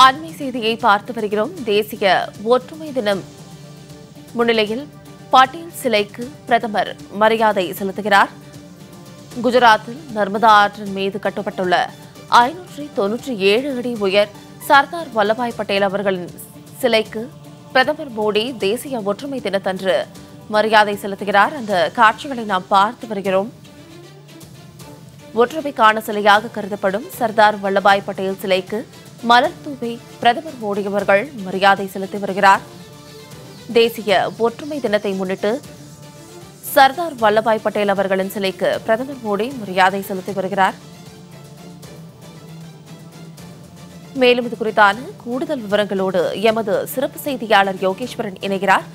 அண்மை செய்தியை பார்த்து வருகிறோம். தேசிய ஒற்றுமை தினம் முன்னிலையில் பட்டேல் சிலைக்கு பிரதமர் மரியாதை செலுத்துகிறார். குஜராத்தில் நர்மதா ஆற்றின் மீது கட்டப்பட்டுள்ள 597 அடி உயர் சர்தார் வல்லபாய் பட்டேல் அவர்களின் சிலைக்கு பிரதமர் மோடி தேசிய ஒற்றுமை தினத்தன்று மரியாதை செலுத்துகிறார். அந்த காட்சிகளை நாம் பார்த்து வருகிறோம். ஒற்றுமைக்கான சிலையாக கருதப்படும் சர்தார் வல்லபாய் பட்டேல் சிலைக்கு மலர் தூவி பிரதமர் மோடி அவர்கள் மரியாதை செலுத்தி வருகிறார். தேசிய ஒற்றுமை தினத்தை முன்னிட்டு சர்தார் வல்லபாய் பட்டேல் அவர்களின் சிலைக்கு பிரதமர் மோடி மரியாதை செலுத்தி வருகிறார். மேலும் இது குறித்தான கூடுதல் விவரங்களோடு எமது சிறப்பு செய்தியாளர் யோகேஸ்வரன் இணைகிறார்.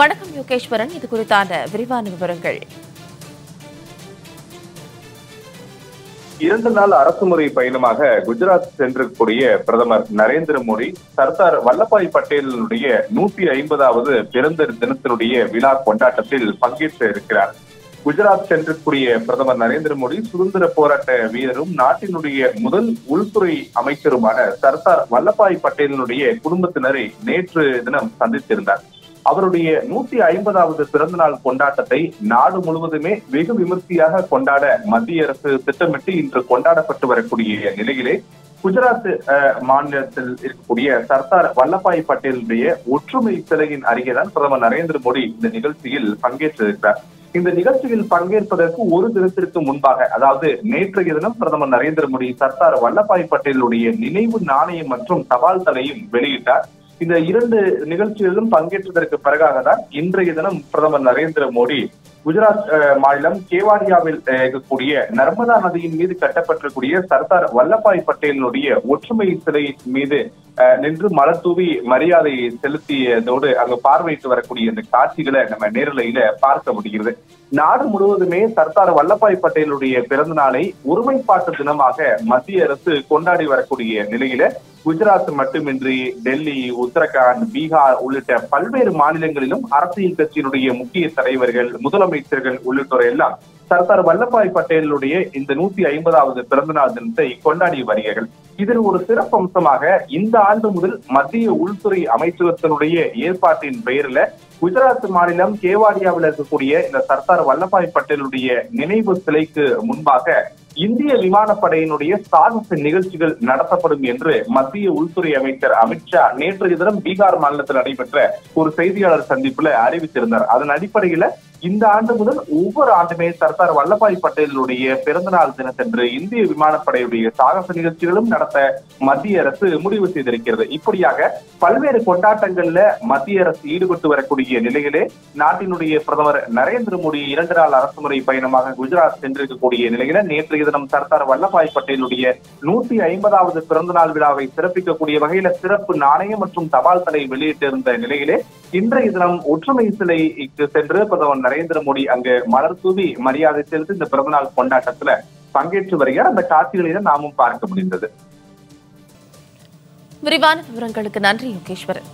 வணக்கம் யோகேஸ்வரன், இது குறித்தான விரிவான விவரங்கள். 2 நாள் அரசுமுறை பயணமாக குஜராத் சென்றக்கூடிய பிரதமர் நரேந்திர மோடி சர்தார் வல்லபாய் பட்டேலினுடைய 150வது பிறந்த தினத்தினுடைய விழா கொண்டாட்டத்தில் பங்கேற்ற இருக்கிறார். குஜராத் சென்றக்கூடிய பிரதமர் நரேந்திர மோடி சுதந்திர போராட்ட வீரரும் நாட்டினுடைய முதல் உள்துறை அமைச்சருமான சர்தார் வல்லபாய் பட்டேலினுடைய குடும்பத்தினரை நேற்று தினம் சந்தித்திருந்தார். அவருடைய 150வது பிறந்த நாள் கொண்டாட்டத்தை நாடு முழுவதுமே வெகு விமர்சையாக கொண்டாட மத்திய அரசு திட்டமிட்டு இன்று கொண்டாடப்பட்டு வரக்கூடிய நிலையிலே குஜராத் மாநிலத்தில் இருக்கக்கூடிய சர்தார் வல்லபாய் பட்டேலுடைய ஒற்றுமை சிலையின் அருகேதான் பிரதமர் நரேந்திர மோடி இந்த நிகழ்ச்சியில் பங்கேற்றிருக்கிறார். இந்த நிகழ்ச்சியில் பங்கேற்பதற்கு ஒரு தினத்திற்கு முன்பாக, அதாவது நேற்றைய தினம் பிரதமர் நரேந்திர மோடி சர்தார் வல்லபாய் பட்டேலுடைய நினைவு நாணயம் மற்றும் தபால் தலையும் வெளியிட்டார். இந்த 2 நிகழ்ச்சிகளிலும் பங்கேற்றதற்கு பிறகாக தான் இன்றைய தினம் பிரதமர் நரேந்திர மோடி குஜராத் மாநிலம் கேவாடியாவில் இருக்கக்கூடிய நர்மதா நதியின் மீது கட்டப்பட்டிருக்கூடிய சர்தார் வல்லபாய் பட்டேலினுடைய ஒற்றுமை சிலை மீது நின்று மலர் தூவி மரியாதை செலுத்தியதோடு அங்கு பார்வையிட்டு வரக்கூடிய இந்த காட்சிகளை நம்ம நேரலையில பார்க்க முடிகிறது. நாடு முழுவதுமே சர்தார் வல்லபாய் பட்டேலுடைய பிறந்த நாளை ஒருமைப்பாட்டு தினமாக மத்திய அரசு கொண்டாடி வரக்கூடிய நிலையில குஜராத் மட்டுமின்றி டெல்லி, உத்தரகாண்ட், பீகார் உள்ளிட்ட பல்வேறு மாநிலங்களிலும் அரசியல் கட்சியினுடைய முக்கிய தலைவர்கள், முதலமைச்சர்கள் உள்ளிட்டோர் எல்லாம் சர்தார் வல்லபாய் பட்டேலுடைய இந்த 150வது பிறந்தநாள் தினத்தை கொண்டாடி வருகிறார்கள். இதில் ஒரு சிறப்பு அம்சமாக இந்த ஆண்டு முதல் மத்திய உள்துறை அமைச்சகத்தினுடைய ஏற்பாட்டின் பெயரில் குஜராத் மாநிலம் கேவாடியாவில் இருக்கக்கூடிய இந்த சர்தார் வல்லபாய் பட்டேலுடைய நினைவு சிலைக்கு முன்பாக இந்திய விமானப்படையினுடைய சாகச நிகழ்ச்சிகள் நடத்தப்படும் என்று மத்திய உள்துறை அமைச்சர் அமித்ஷா நேற்றைய தினம் பீகார் மாநிலத்தில் நடைபெற்ற ஒரு செய்தியாளர் சந்திப்புல அறிவித்திருந்தார். அதன் அடிப்படையில இந்த ஆண்டு முதல் ஒவ்வொரு ஆண்டுமே சர்தார் வல்லபாய் பட்டேலுடைய பிறந்தநாள் தினத்தன்று இந்திய விமானப்படையுடைய சாகச நிகழ்ச்சிகளும் நடத்த மத்திய அரசு முடிவு செய்திருக்கிறது. இப்படியாக பல்வேறு கொண்டாட்டங்கள்ல மத்திய அரசு ஈடுபட்டு வரக்கூடிய நிலையிலே நாட்டினுடைய பிரதமர் நரேந்திர மோடி 2 நாள் அரசுமுறை பயணமாக குஜராத் சென்றிருக்கக்கூடிய நிலையில நேற்றைய தினம் சர்தார் வல்லபாய் பட்டேலுடைய 150வது பிறந்தநாள் விழாவை சிறப்பிக்கக்கூடிய வகையில சிறப்பு நாணயம் மற்றும் தபால் தலை வெளியிட்டிருந்த நிலையிலே இன்றைய தினம் ஒற்றுமை சிலைக்கு சென்று பிரதமர் நரேந்திர மோடி அங்கு மலர் தூவி மரியாதை செலுத்தி இந்த பிறந்தநாள் கொண்டாட்டத்துல பங்கேற்று வருகிறார். அந்த காட்சிகளை நாமும் பார்க்க முடிந்தது. விரிவான விவரங்களுக்கு நன்றி யோகேஸ்வரன்.